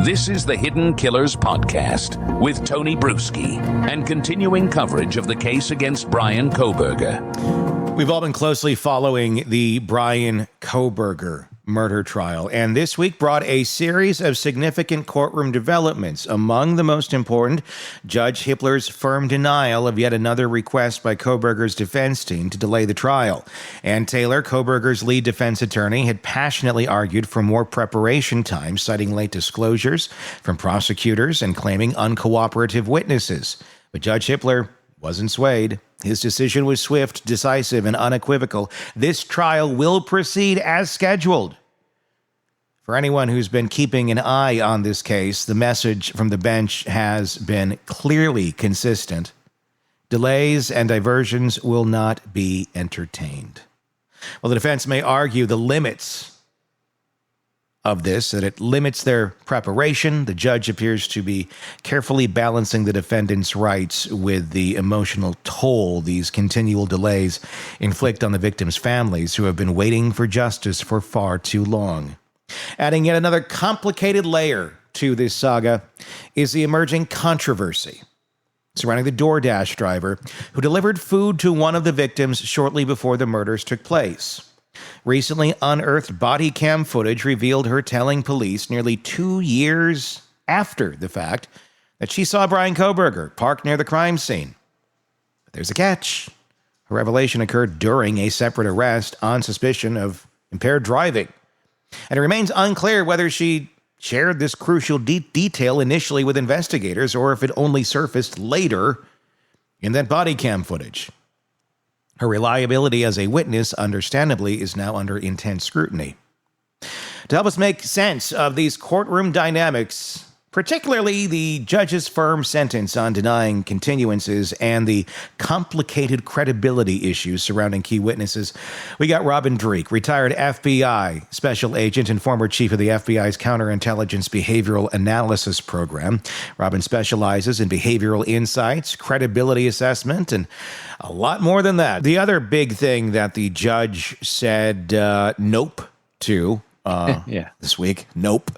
This is the Hidden Killers Podcast with Tony Bruschi and continuing coverage of the case against Bryan Kohberger. We've all been closely following the Bryan Kohberger murder trial, and this week brought a series of significant courtroom developments. Among the most important, Judge Hippler's firm denial of yet another request by Kohberger's defense team to delay the trial. Ann Taylor, Kohberger's lead defense attorney, had passionately argued for more preparation time, citing late disclosures from prosecutors and claiming uncooperative witnesses. But Judge Hippler wasn't swayed. His decision was swift, decisive, and unequivocal. This trial will proceed as scheduled. For anyone who's been keeping an eye on this case, the message from the bench has been clearly consistent. Delays and diversions will not be entertained. Well, the defense may argue the limits of this, that it limits their preparation. The judge appears to be carefully balancing the defendant's rights with the emotional toll these continual delays inflict on the victims' families who have been waiting for justice for far too long. Adding yet another complicated layer to this saga is the emerging controversy surrounding the DoorDash driver who delivered food to one of the victims shortly before the murders took place. Recently unearthed bodycam footage revealed her telling police nearly 2 years after the fact that she saw Bryan Kohberger parked near the crime scene. But there's a catch. Her revelation occurred during a separate arrest on suspicion of impaired driving. And it remains unclear whether she shared this crucial detail initially with investigators or if it only surfaced later in that bodycam footage. Her reliability as a witness, understandably, is now under intense scrutiny. To help us make sense of these courtroom dynamics, particularly the judge's firm sentence on denying continuances and the complicated credibility issues surrounding key witnesses, we got Robin Dreeke, retired FBI special agent and former chief of the FBI's Counterintelligence Behavioral Analysis Program. Robin specializes in behavioral insights, credibility assessment, and a lot more than that. The other big thing that the judge said nope to this week, nope.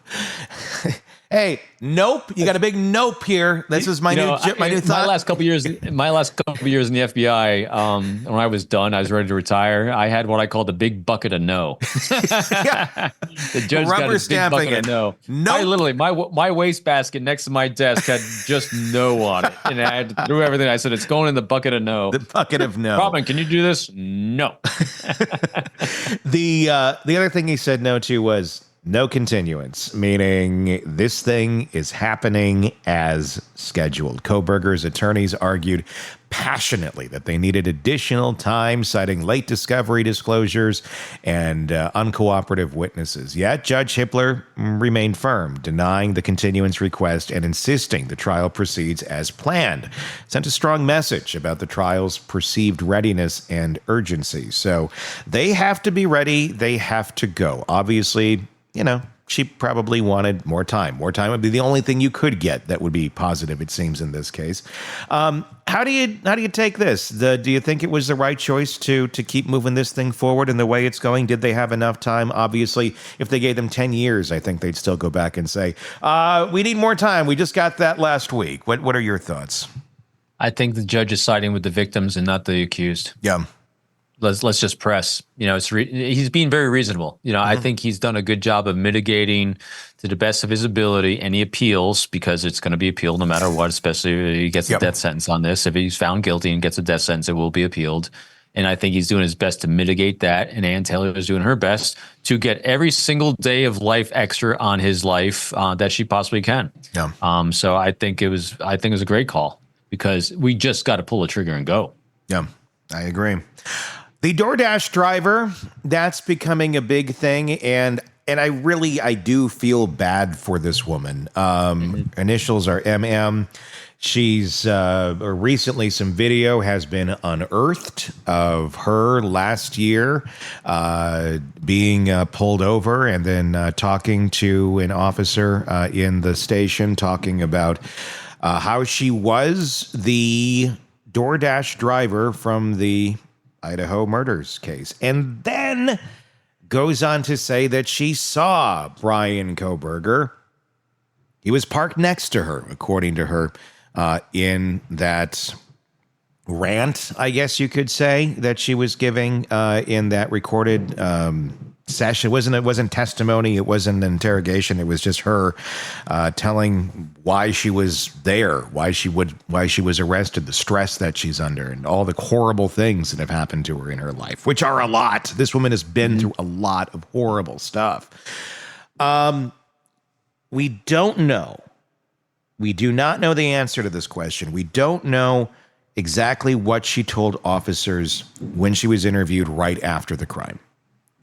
Hey, nope! You got a big nope here. This is my new thought. My last couple years in the FBI, when I was done, I was ready to retire. I had what I called the big bucket of no. The judge got a big bucket of no. Nope. I literally, my wastebasket next to my desk had just no on it, and I had to throw everything. I said, "It's going in the bucket of no." The bucket of no. Robin, can you do this? No. The other thing he said no to was no continuance, meaning this thing is happening as scheduled. Kohberger's attorneys argued passionately that they needed additional time, citing late discovery disclosures and uncooperative witnesses. Yet Judge Hippler remained firm, denying the continuance request and insisting the trial proceeds as planned. Sent a strong message about the trial's perceived readiness and urgency. So they have to be ready. They have to go. Obviously, she probably wanted more time. More time would be the only thing you could get that would be positive, it seems, in this case. How do you take this? Do you think it was the right choice to keep moving this thing forward in the way it's going? Did they have enough time? Obviously, if they gave them 10 years, I think they'd still go back and say, we need more time. We just got that last week. What are your thoughts? I think the judge is siding with the victims and not the accused. Yeah. Let's just press. He's being very reasonable. I think he's done a good job of mitigating to the best of his ability any appeals, because it's going to be appealed no matter what, especially if he gets a death sentence on this. If he's found guilty and gets a death sentence, it will be appealed. And I think he's doing his best to mitigate that. And Ann Taylor is doing her best to get every single day of life extra on his life that she possibly can. Yeah. So I think it was a great call, because we just got to pull the trigger and go. Yeah, I agree. The DoorDash driver, that's becoming a big thing, and I do feel bad for this woman. Initials are MM. She's recently some video has been unearthed of her last year being pulled over and then talking to an officer in the station, talking about how she was the DoorDash driver from the Idaho murders case, and then goes on to say that she saw Bryan Kohberger He was parked next to her, according to her, in that rant, I guess you could say, that she was giving in that recorded session. It wasn't testimony. It wasn't an interrogation. It was just her telling why she was there, why she was arrested, the stress that she's under, and all the horrible things that have happened to her in her life, which are a lot. This woman has been through a lot of horrible stuff. We don't know. We do not know the answer to this question. We don't know exactly what she told officers when she was interviewed right after the crime.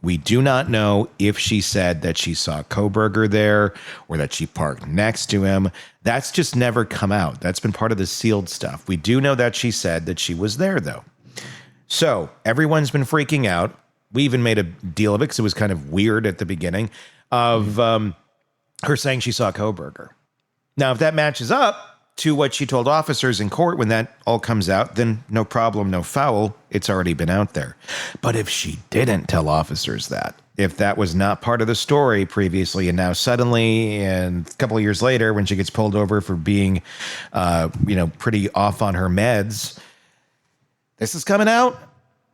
We do not know if she said that she saw Kohberger there or that she parked next to him. That's just never come out. That's been part of the sealed stuff. We do know that she said that she was there, though. So everyone's been freaking out. We even made a deal of it because it was kind of weird at the beginning of her saying she saw Kohberger. Now, if that matches up to what she told officers in court when that all comes out, then no problem, no foul. It's already been out there. But if she didn't tell officers that, if that was not part of the story previously, and now suddenly, and a couple of years later, when she gets pulled over for being, pretty off on her meds, this is coming out,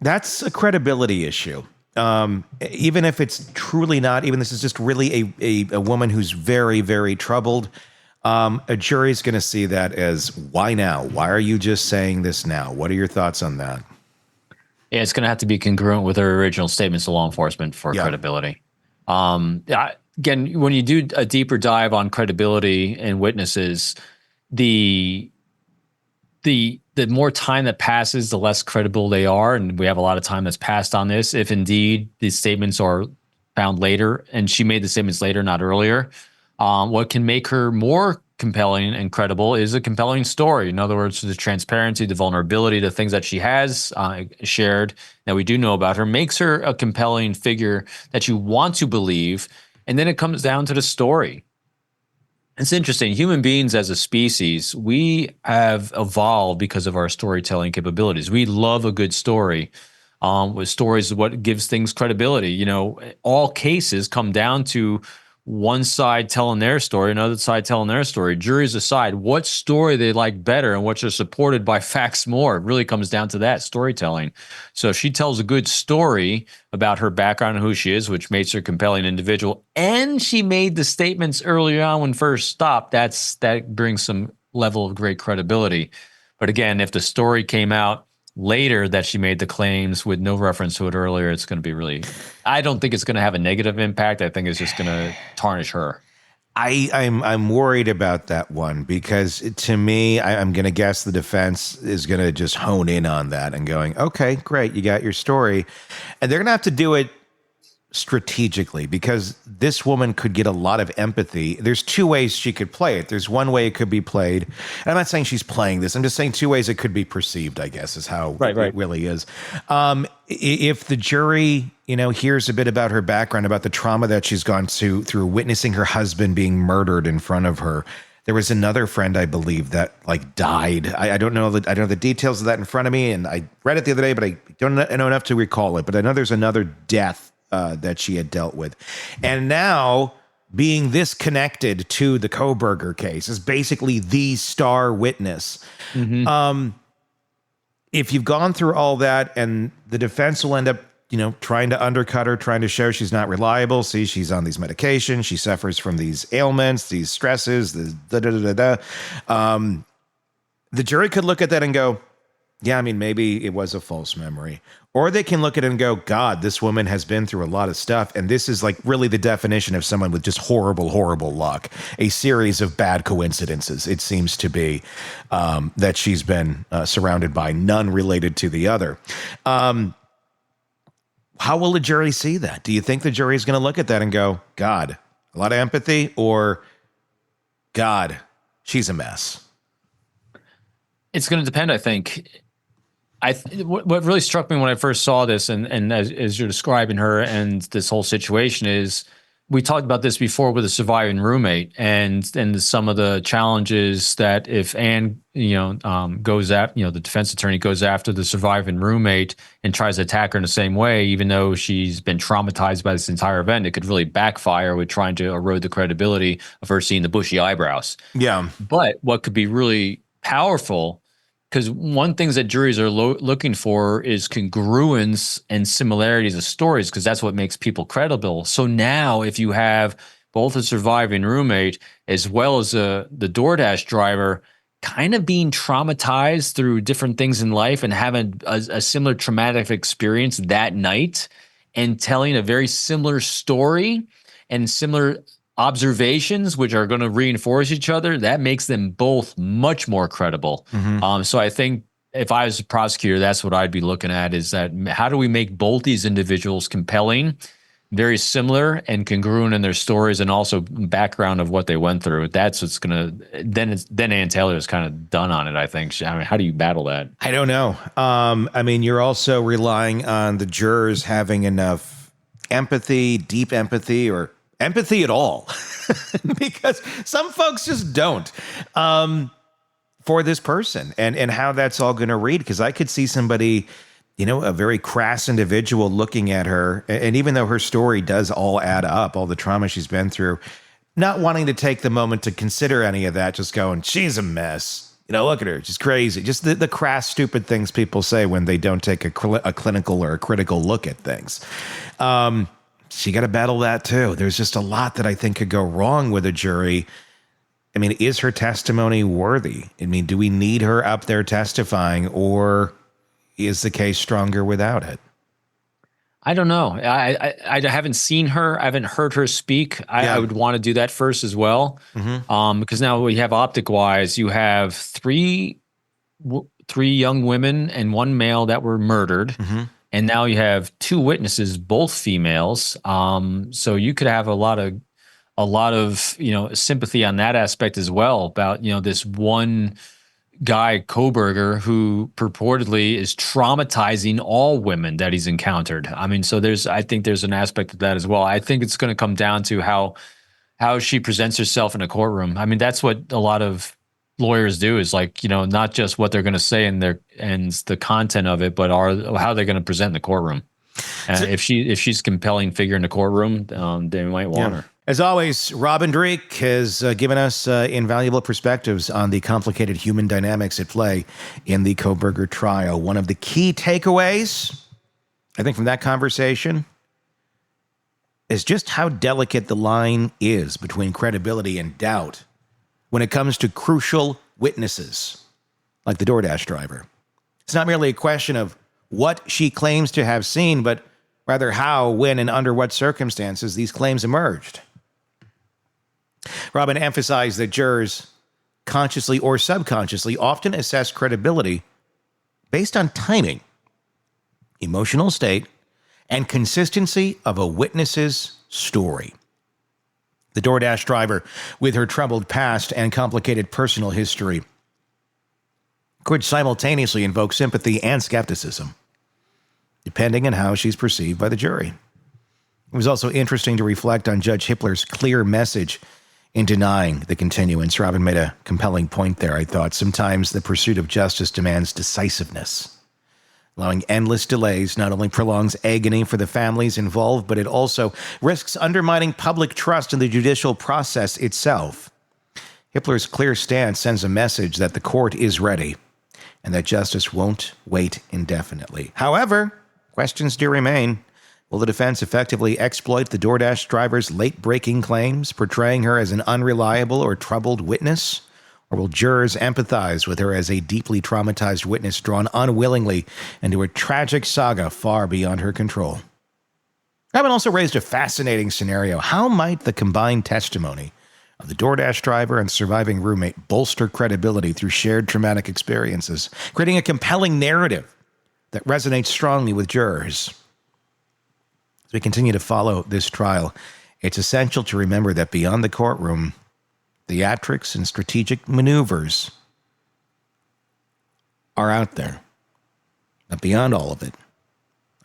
that's a credibility issue. Even if it's truly not, even this is just really a woman who's very, very troubled. A jury's going to see that as, why now? Why are you just saying this now? What are your thoughts on that? Yeah, it's going to have to be congruent with her original statements to law enforcement for credibility. Again, when you do a deeper dive on credibility and witnesses, the more time that passes, the less credible they are. And we have a lot of time that's passed on this. If indeed these statements are found later, and she made the statements later, not earlier, what can make her more compelling and credible is a compelling story. In other words, the transparency, the vulnerability, the things that she has shared that we do know about her makes her a compelling figure that you want to believe. And then it comes down to the story. It's interesting. Human beings as a species, we have evolved because of our storytelling capabilities. We love a good story. With stories, what gives things credibility. All cases come down to one side telling their story, another side telling their story. Juries decide what story they like better and which are supported by facts more. It really comes down to that storytelling. So if she tells a good story about her background and who she is, which makes her a compelling individual, and she made the statements earlier on when first stopped, that brings some level of great credibility. But again, if the story came out later that she made the claims with no reference to it earlier, it's going to be I don't think it's going to have a negative impact. I think it's just going to tarnish her. I'm worried about that one because to me, I'm going to guess the defense is going to just hone in on that and going, okay, great, you got your story. And they're going to have to do it strategically because this woman could get a lot of empathy. There's two ways she could play it. There's one way it could be played. And I'm not saying she's playing this. I'm just saying two ways it could be perceived, I guess, is how it really is. If the jury, hears a bit about her background, about the trauma that she's gone through witnessing her husband being murdered in front of her. There was another friend, I believe, that died. I don't know the details of that in front of me. And I read it the other day, but I don't know enough to recall it. But I know there's another death that she had dealt with. And now being this connected to the Kohberger case is basically the star witness. Mm-hmm. If you've gone through all that and the defense will end up, trying to undercut her, trying to show she's not reliable. See, she's on these medications. She suffers from these ailments, these stresses, the jury could look at that and go, yeah, maybe it was a false memory. Or they can look at it and go, God, this woman has been through a lot of stuff. And this is really the definition of someone with just horrible, horrible luck. A series of bad coincidences, it seems to be, that she's been surrounded by, none related to the other. How will the jury see that? Do you think the jury is going to look at that and go, God, a lot of empathy, or God, she's a mess? It's going to depend, I think. What really struck me when I first saw this, and as you're describing her and this whole situation, is we talked about this before with a surviving roommate and some of the challenges that if Anne, goes at, the defense attorney goes after the surviving roommate and tries to attack her in the same way, even though she's been traumatized by this entire event, it could really backfire with trying to erode the credibility of her seeing the bushy eyebrows. Yeah. But what could be really powerful, because one thing that juries are looking for is congruence and similarities of stories, because that's what makes people credible. So now if you have both a surviving roommate as well as the DoorDash driver kind of being traumatized through different things in life and having a similar traumatic experience that night and telling a very similar story and similar observations, which are going to reinforce each other, that makes them both much more credible. So I think if I was a prosecutor, that's what I'd be looking at, is that how do we make both these individuals compelling, very similar and congruent in their stories and also background of what they went through. That's what's going to, then Ann Taylor is kind of done on it, I think. I mean, how do you battle that? I don't know. I mean, you're also relying on the jurors having enough empathy, deep empathy, or empathy at all, because some folks just don't, for this person and how that's all going to read. Because I could see somebody, a very crass individual looking at her, and even though her story does all add up, all the trauma she's been through, not wanting to take the moment to consider any of that, just going, she's a mess. Look at her, she's crazy. Just the crass, stupid things people say when they don't take a clinical or a critical look at things. So you got to battle that too. There's just a lot that I think could go wrong with a jury. I mean, is her testimony worthy? I mean, do we need her up there testifying, or is the case stronger without it? I don't know. I haven't seen her. I haven't heard her speak. I would want to do that first as well. Because now we have optic-wise, you have three young women and one male that were murdered. And now you have two witnesses, both females. So you could have a lot of sympathy on that aspect as well about this one guy, Kohberger, who purportedly is traumatizing all women that he's encountered. I mean, so I think there's an aspect of that as well. I think it's going to come down to how she presents herself in a courtroom. I mean, that's what a lot of lawyers do, is not just what they're going to say and the content of it, but how they're going to present in the courtroom. If she's a compelling figure in the courtroom, they might want her. As always, Robin Dreek has given us invaluable perspectives on the complicated human dynamics at play in the Kohberger trial. One of the key takeaways, I think, from that conversation is just how delicate the line is between credibility and doubt when it comes to crucial witnesses, like the DoorDash driver. It's not merely a question of what she claims to have seen, but rather how, when, and under what circumstances these claims emerged. Robin emphasized that jurors, consciously or subconsciously, often assess credibility based on timing, emotional state, and consistency of a witness's story. The DoorDash driver, with her troubled past and complicated personal history, could simultaneously invoke sympathy and skepticism, depending on how she's perceived by the jury. It was also interesting to reflect on Judge Hippler's clear message in denying the continuance. Robin made a compelling point there, I thought. Sometimes the pursuit of justice demands decisiveness. Allowing endless delays not only prolongs agony for the families involved, but it also risks undermining public trust in the judicial process itself. Hippler's clear stance sends a message that the court is ready and that justice won't wait indefinitely. However, questions do remain. Will the defense effectively exploit the DoorDash driver's late-breaking claims, portraying her as an unreliable or troubled witness? Or will jurors empathize with her as a deeply traumatized witness drawn unwillingly into a tragic saga far beyond her control? Robin also raised a fascinating scenario. How might the combined testimony of the DoorDash driver and surviving roommate bolster credibility through shared traumatic experiences, creating a compelling narrative that resonates strongly with jurors? As we continue to follow this trial, it's essential to remember that beyond the courtroom, theatrics and strategic maneuvers are out there. But beyond all of it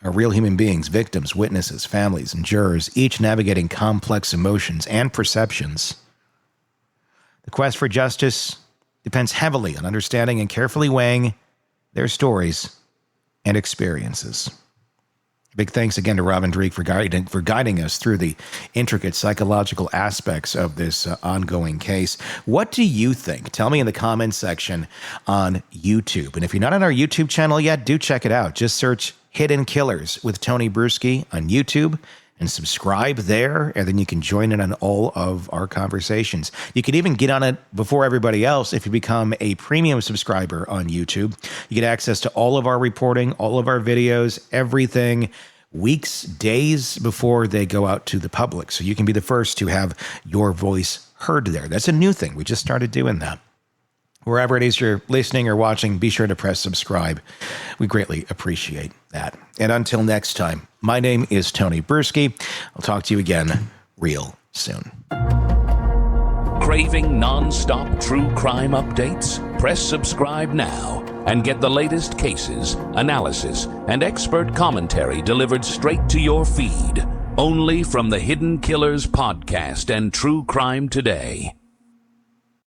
are real human beings, victims, witnesses, families, and jurors, each navigating complex emotions and perceptions. The quest for justice depends heavily on understanding and carefully weighing their stories and experiences. Big thanks again to Robin Dreek for guiding us through the intricate psychological aspects of this ongoing case. What do you think? Tell me in the comments section on YouTube. And if you're not on our YouTube channel yet, do check it out. Just search Hidden Killers with Tony Bruschi on YouTube and subscribe there, and then you can join in on all of our conversations. You can even get on it before everybody else if you become a premium subscriber on YouTube. You get access to all of our reporting, all of our videos, everything, weeks, days before they go out to the public. So you can be the first to have your voice heard there. That's a new thing. We just started doing that. Wherever it is you're listening or watching, be sure to press subscribe. We greatly appreciate that. And until next time, my name is Tony Bruschi. I'll talk to you again real soon. Craving non-stop true crime updates? Press subscribe now and get the latest cases, analysis, and expert commentary delivered straight to your feed. Only from the Hidden Killers podcast and True Crime Today.